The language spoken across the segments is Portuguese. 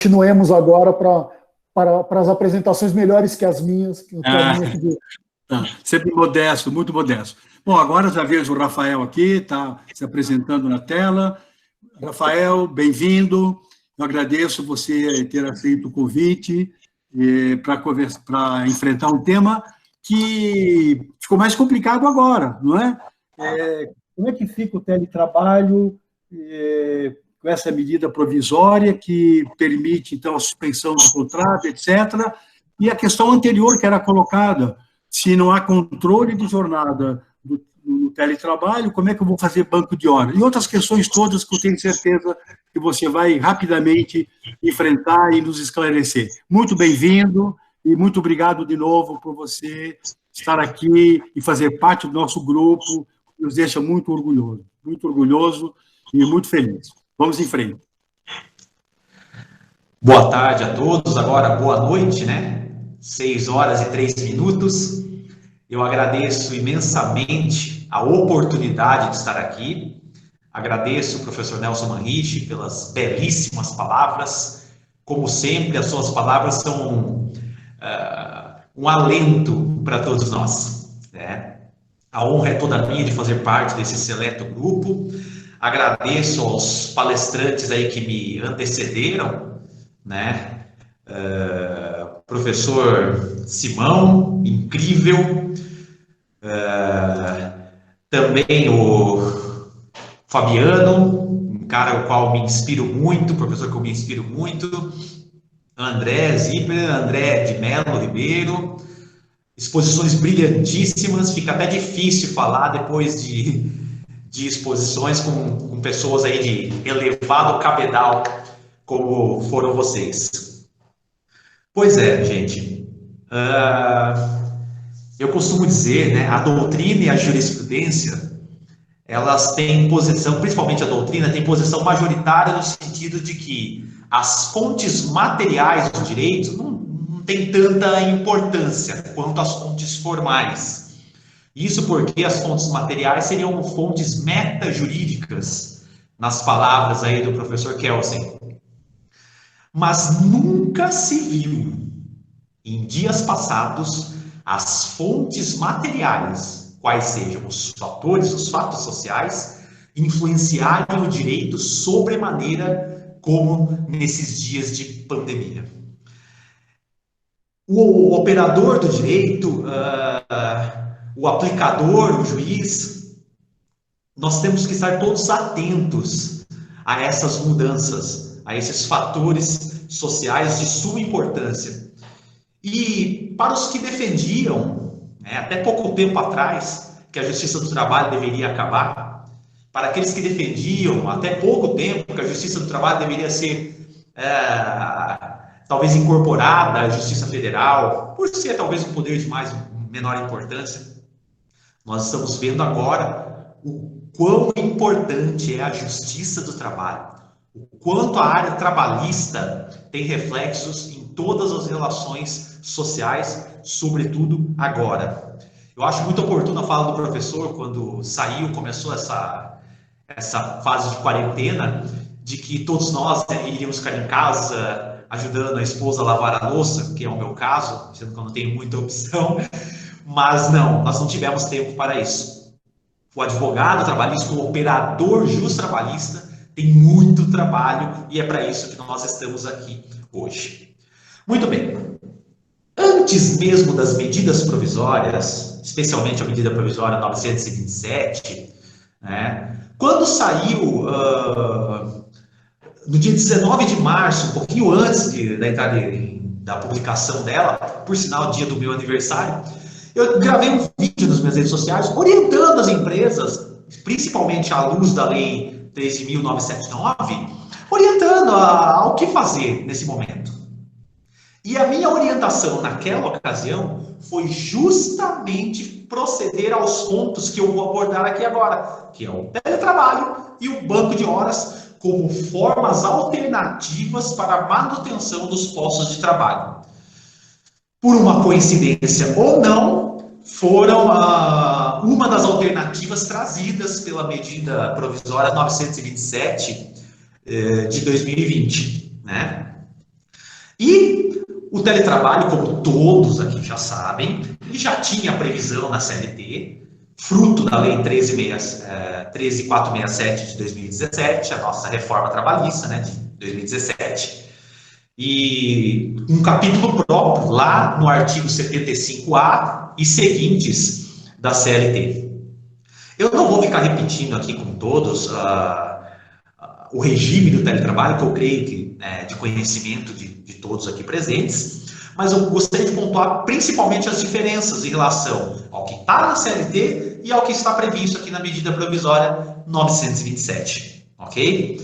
continuemos agora para as apresentações melhores que as minhas. Sempre modesto, muito modesto. Bom, agora já vejo o Rafael aqui, está se apresentando na tela. Rafael, bem-vindo. Eu agradeço você ter aceito o convite para enfrentar um tema que ficou mais complicado agora, não é? Como é que fica o teletrabalho com essa medida provisória que permite, então, a suspensão do contrato, etc., e a questão anterior que era colocada, se não há controle de jornada no teletrabalho, como é que eu vou fazer banco de horas? E outras questões todas que eu tenho certeza que você vai rapidamente enfrentar e nos esclarecer. Muito bem-vindo e muito obrigado de novo por você estar aqui e fazer parte do nosso grupo, nos deixa muito orgulhoso e muito feliz. Vamos em frente. Boa tarde a todos, agora boa noite, né? 6h03. Eu agradeço imensamente a oportunidade de estar aqui. Agradeço ao professor Nelson Manriche pelas belíssimas palavras. Como sempre, as suas palavras são um alento para todos nós, né? A honra é toda minha de fazer parte desse seleto grupo. Agradeço aos palestrantes aí que me antecederam, né? Professor Simão, incrível. Também o Fabiano, um cara ao qual me inspiro muito, professor que eu me inspiro muito. André Zipper, André de Melo Ribeiro. Exposições brilhantíssimas, fica até difícil falar depois de exposições com pessoas aí de elevado cabedal, como foram vocês. Pois é, gente, eu costumo dizer, né, a doutrina e a jurisprudência, elas têm posição, principalmente a doutrina, tem posição majoritária no sentido de que as fontes materiais do direito não tem tanta importância quanto as fontes formais. Isso porque as fontes materiais seriam fontes metajurídicas, nas palavras aí do professor Kelsen. Mas nunca se viu, em dias passados, as fontes materiais, quais sejam os fatores, os fatos sociais, influenciarem o direito sobremaneira como nesses dias de pandemia. O operador do direito, o aplicador, o juiz, nós temos que estar todos atentos a essas mudanças, a esses fatores sociais de suma importância. E para os que defendiam, né, até pouco tempo atrás, que a Justiça do Trabalho deveria acabar, para aqueles que defendiam até pouco tempo que a Justiça do Trabalho deveria ser talvez incorporada à Justiça Federal, por ser talvez um poder de menor importância, nós estamos vendo agora o quão importante é a Justiça do Trabalho, o quanto a área trabalhista tem reflexos em todas as relações sociais, sobretudo agora. Eu acho muito oportuna a fala do professor, quando começou essa fase de quarentena, de que todos nós iríamos ficar em casa, ajudando a esposa a lavar a louça, que é o meu caso, sendo que eu não tenho muita opção, mas não, nós não tivemos tempo para isso. O advogado trabalhista, o operador justo-trabalhista, tem muito trabalho e é para isso que nós estamos aqui hoje. Muito bem. Antes mesmo das medidas provisórias, especialmente a medida provisória 927, né, quando saiu no dia 19 de março, um pouquinho antes da entrada da publicação dela, por sinal, dia do meu aniversário, eu gravei um vídeo nas minhas redes sociais orientando as empresas, principalmente à luz da Lei 13.979, orientando ao que fazer nesse momento. E a minha orientação naquela ocasião foi justamente proceder aos pontos que eu vou abordar aqui agora, que é o teletrabalho e o banco de horas, como formas alternativas para a manutenção dos postos de trabalho. Por uma coincidência ou não, foram uma das alternativas trazidas pela medida provisória 927 de 2020, né? O teletrabalho, como todos aqui já sabem, ele já tinha previsão na CLT, fruto da Lei 13.467 de 2017, a nossa reforma trabalhista, né, de 2017. E um capítulo próprio lá no artigo 75A e seguintes da CLT. Eu não vou ficar repetindo aqui com todos o regime do teletrabalho, que eu creio que é de conhecimento de todos aqui presentes, mas eu gostaria de pontuar principalmente as diferenças em relação ao que está na CLT e ao que está previsto aqui na medida provisória 927, ok?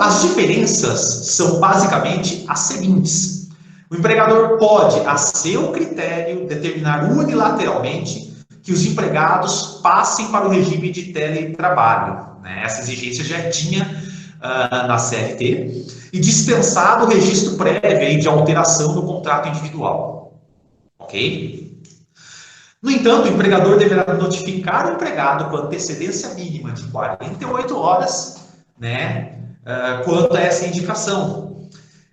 As diferenças são basicamente as seguintes. O empregador pode, a seu critério, determinar unilateralmente que os empregados passem para o regime de teletrabalho, né? Essa exigência já tinha na CLT, e dispensado o registro prévio de alteração no contrato individual. Ok? No entanto, o empregador deverá notificar o empregado com antecedência mínima de 48 horas, né, quanto a essa indicação.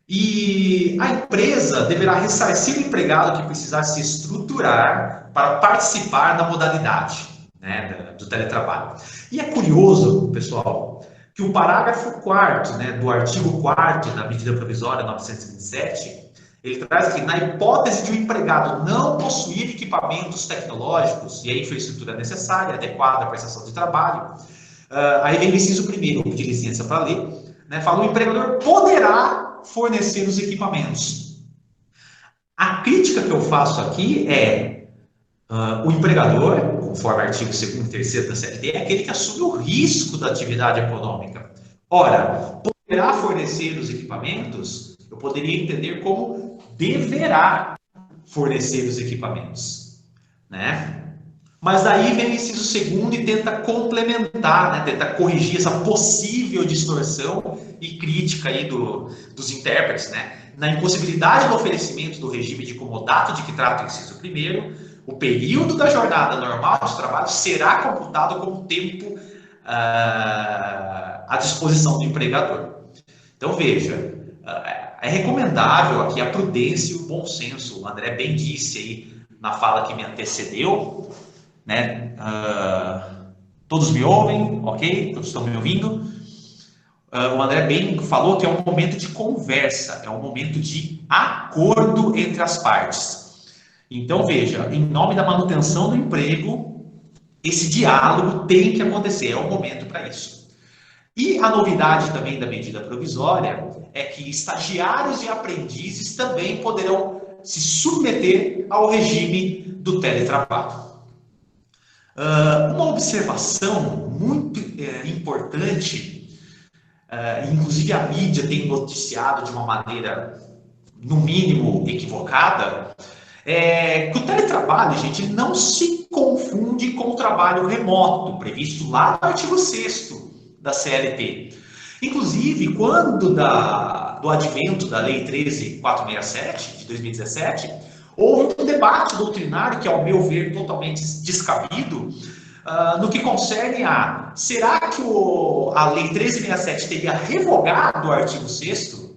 E a empresa deverá ressarcir o empregado que precisar se estruturar para participar da modalidade, né, do teletrabalho. E é curioso, pessoal, que o parágrafo 4º, né, do artigo 4º da medida provisória 927, ele traz que, na hipótese de um empregado não possuir equipamentos tecnológicos e a infraestrutura necessária, adequada à prestação de trabalho, aí vem o inciso primeiro, pedir licença para ler, né, fala, o empregador poderá fornecer os equipamentos. A crítica que eu faço aqui é o empregador, conforme o artigo 2º e 3º da CLT, é aquele que assume o risco da atividade econômica. Ora, poderá fornecer os equipamentos, eu poderia entender como deverá fornecer os equipamentos, né? Mas daí vem o inciso 2º e tenta complementar, né? Tenta corrigir essa possível distorção e crítica aí dos intérpretes, né? Na impossibilidade do oferecimento do regime de comodato de que trata o inciso 1º, o período da jornada normal de trabalho será computado como tempo à disposição do empregador. Então, veja, é recomendável aqui a prudência e o bom senso. O André bem disse aí na fala que me antecedeu, né? Todos me ouvem, ok? Todos estão me ouvindo? O André bem falou que é um momento de conversa, é um momento de acordo entre as partes. Então, veja, em nome da manutenção do emprego, esse diálogo tem que acontecer, é o momento para isso. E a novidade também da medida provisória é que estagiários e aprendizes também poderão se submeter ao regime do teletrabalho. Uma observação muito importante, inclusive a mídia tem noticiado de uma maneira, no mínimo, equivocada, que o teletrabalho, gente, não se confunde com o trabalho remoto, previsto lá no artigo 6º da CLT. Inclusive, quando do advento da Lei 13.467, de 2017, houve um debate doutrinário que, ao meu ver, totalmente descabido, no que concerne a, será que a Lei 13.667 teria revogado o artigo 6º,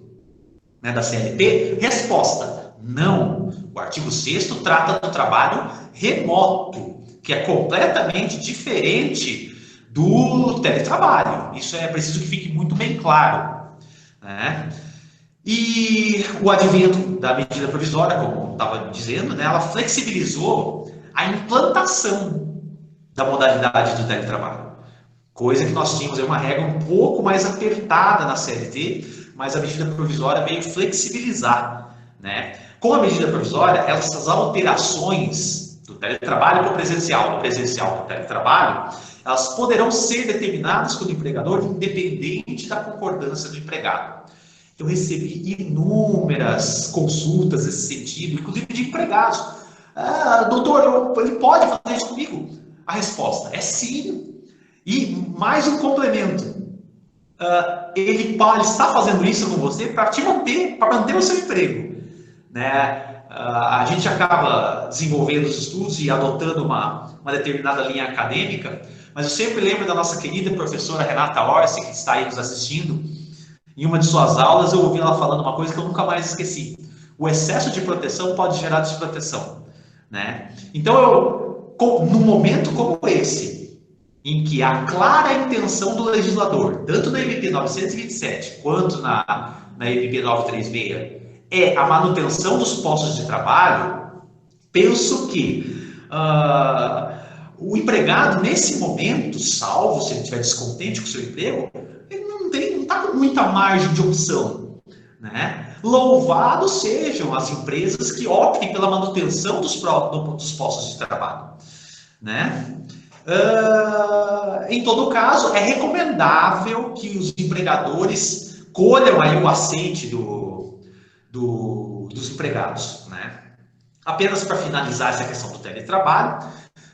né, da CLT? Resposta, não. O artigo 6º trata do trabalho remoto, que é completamente diferente do teletrabalho. Isso é preciso que fique muito bem claro, né? E o advento da medida provisória, como estava dizendo, né, ela flexibilizou a implantação da modalidade do teletrabalho. Coisa que nós tínhamos uma regra um pouco mais apertada na CLT, mas a medida provisória veio flexibilizar, né? Com a medida provisória, essas alterações do teletrabalho para o presencial, do presencial para o teletrabalho, elas poderão ser determinadas pelo empregador independente da concordância do empregado. Eu recebi inúmeras consultas nesse sentido, inclusive de empregados. Doutor, ele pode fazer isso comigo? A resposta é sim. E mais um complemento. Ele está fazendo isso com você para te manter, para manter o seu emprego, né? A gente acaba desenvolvendo os estudos e adotando uma determinada linha acadêmica, mas eu sempre lembro da nossa querida professora Renata Orsi, que está aí nos assistindo. Em uma de suas aulas, eu ouvi ela falando uma coisa que eu nunca mais esqueci. o excesso de proteção pode gerar desproteção, né? Então, num momento como esse, em que a clara intenção do legislador, tanto na MP 927 quanto na MP 936, é a manutenção dos postos de trabalho, penso que o empregado, nesse momento, salvo se ele estiver descontente com o seu emprego, ele não está com muita margem de opção, né? Louvados sejam as empresas que optem pela manutenção dos postos de trabalho, né? Em todo caso, é recomendável que os empregadores colham aí o aceite dos empregados, né? Apenas para finalizar essa questão do teletrabalho,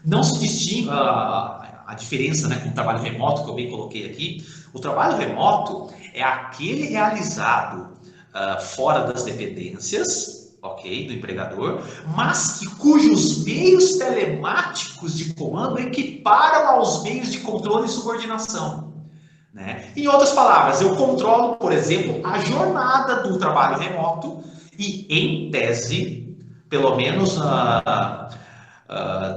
não se distingue a diferença, né, com o trabalho remoto, que eu bem coloquei aqui. O trabalho remoto é aquele realizado fora das dependências, ok, do empregador, mas cujos meios telemáticos de comando equiparam aos meios de controle e subordinação, né? Em outras palavras, eu controlo, por exemplo, a jornada do trabalho remoto e, em tese, pelo menos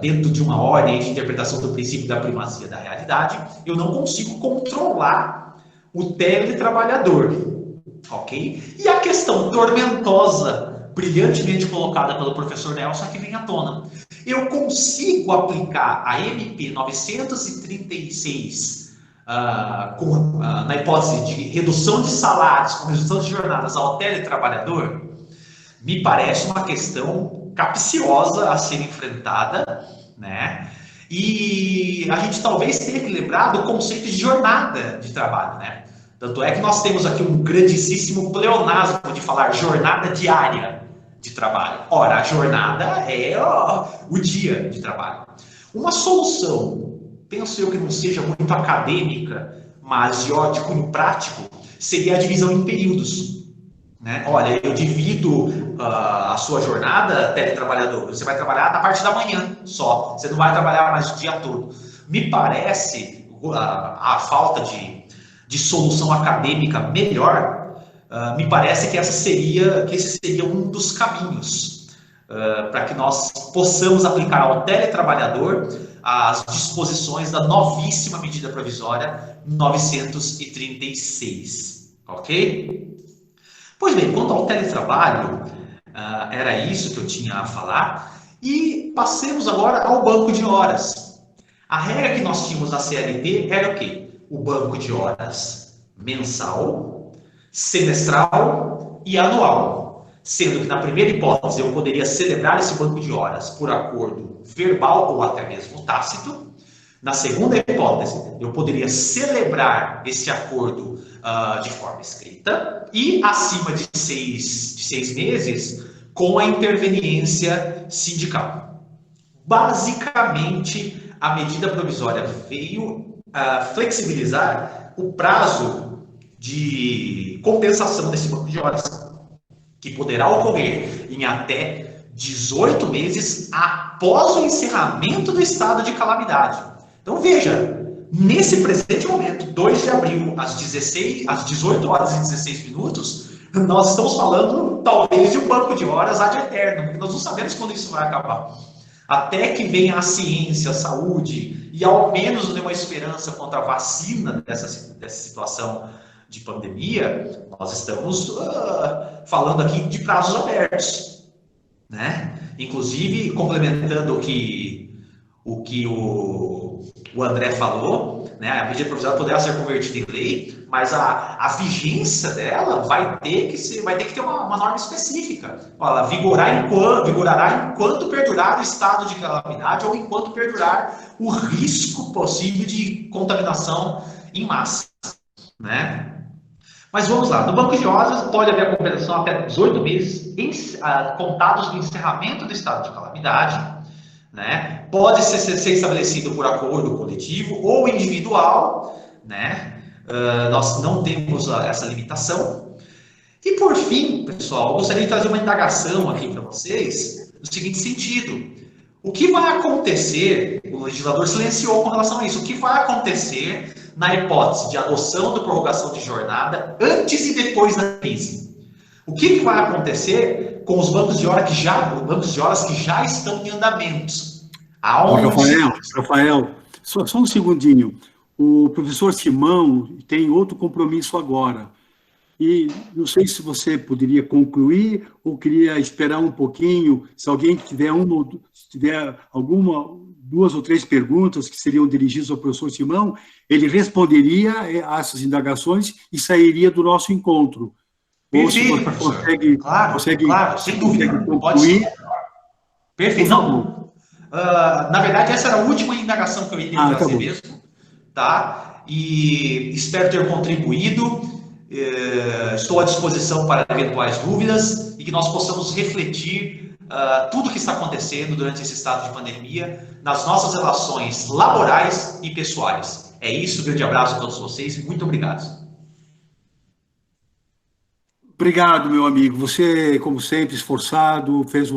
dentro de uma ordem de interpretação do princípio da primazia da realidade, eu não consigo controlar o teletrabalhador. Ok? E a questão tormentosa, brilhantemente colocada pelo professor Nelson, aqui vem à tona. Eu consigo aplicar a MP 936 na hipótese de redução de salários, com redução de jornadas ao teletrabalhador? Me parece uma questão capciosa a ser enfrentada, né? E a gente talvez tenha que lembrar do conceito de jornada de trabalho, né? Tanto é que nós temos aqui um grandíssimo pleonasmo de falar jornada diária de trabalho. Ora, a jornada é o dia de trabalho. Uma solução, penso eu que não seja muito acadêmica, mas de cunho prático, seria a divisão em períodos, né? Olha, eu divido a sua jornada, teletrabalhador, você vai trabalhar na parte da manhã só, você não vai trabalhar mais o dia todo. Me parece a falta de solução acadêmica melhor, me parece que esse seria um dos caminhos para que nós possamos aplicar ao teletrabalhador as disposições da novíssima medida provisória 936, ok? Pois bem, quanto ao teletrabalho, era isso que eu tinha a falar, e passemos agora ao banco de horas. A regra que nós tínhamos na CLT era o quê? O banco de horas mensal, semestral e anual. Sendo que na primeira hipótese eu poderia celebrar esse banco de horas por acordo verbal ou até mesmo tácito. Na segunda hipótese, eu poderia celebrar esse acordo de forma escrita e acima de seis meses com a interveniência sindical. Basicamente, a medida provisória veio flexibilizar o prazo de compensação desse banco de horas, que poderá ocorrer em até 18 meses após o encerramento do estado de calamidade. Então veja, nesse presente momento, 2 de abril, às 18 horas e 16 minutos, nós estamos falando talvez de um banco de horas ad eterno, porque nós não sabemos quando isso vai acabar. Até que venha a ciência, a saúde, e ao menos dê uma esperança contra a vacina dessa situação de pandemia, nós estamos falando aqui de prazos abertos, né? Inclusive, complementando o que o André falou, né? A medida provisória poderá ser convertida em lei, mas a vigência dela vai ter que ter uma norma específica. Ela vigorará enquanto perdurar o estado de calamidade ou enquanto perdurar o risco possível de contaminação em massa, né? Mas vamos lá, no banco de horas pode haver a compensação até 18 meses contados do encerramento do estado de calamidade, né? Pode ser estabelecido por acordo coletivo ou individual, né? Nós não temos essa limitação. E por fim, pessoal, eu gostaria de trazer uma indagação aqui para vocês, no seguinte sentido: o que vai acontecer? O legislador silenciou com relação a isso. O que vai acontecer na hipótese de adoção da prorrogação de jornada antes e depois da crise? O que vai acontecer com os bancos de horas que já estão em andamentos? Aonde... Rafael, só um segundinho. O professor Simão tem outro compromisso agora. E não sei se você poderia concluir ou queria esperar um pouquinho. Se alguém tiver duas ou três perguntas que seriam dirigidas ao professor Simão, ele responderia a essas indagações e sairia do nosso encontro. Perfeito, ou se você consegue, claro, sem dúvida. concluir. Perfeito. Não, na verdade, essa era a última indagação que eu ia trazer mesmo, tá? E espero ter contribuído. Estou à disposição para eventuais dúvidas e que nós possamos refletir tudo o que está acontecendo durante esse estado de pandemia nas nossas relações laborais e pessoais. É isso, grande abraço a todos vocês e muito obrigado. Obrigado, meu amigo. Você, como sempre, esforçado, fez uma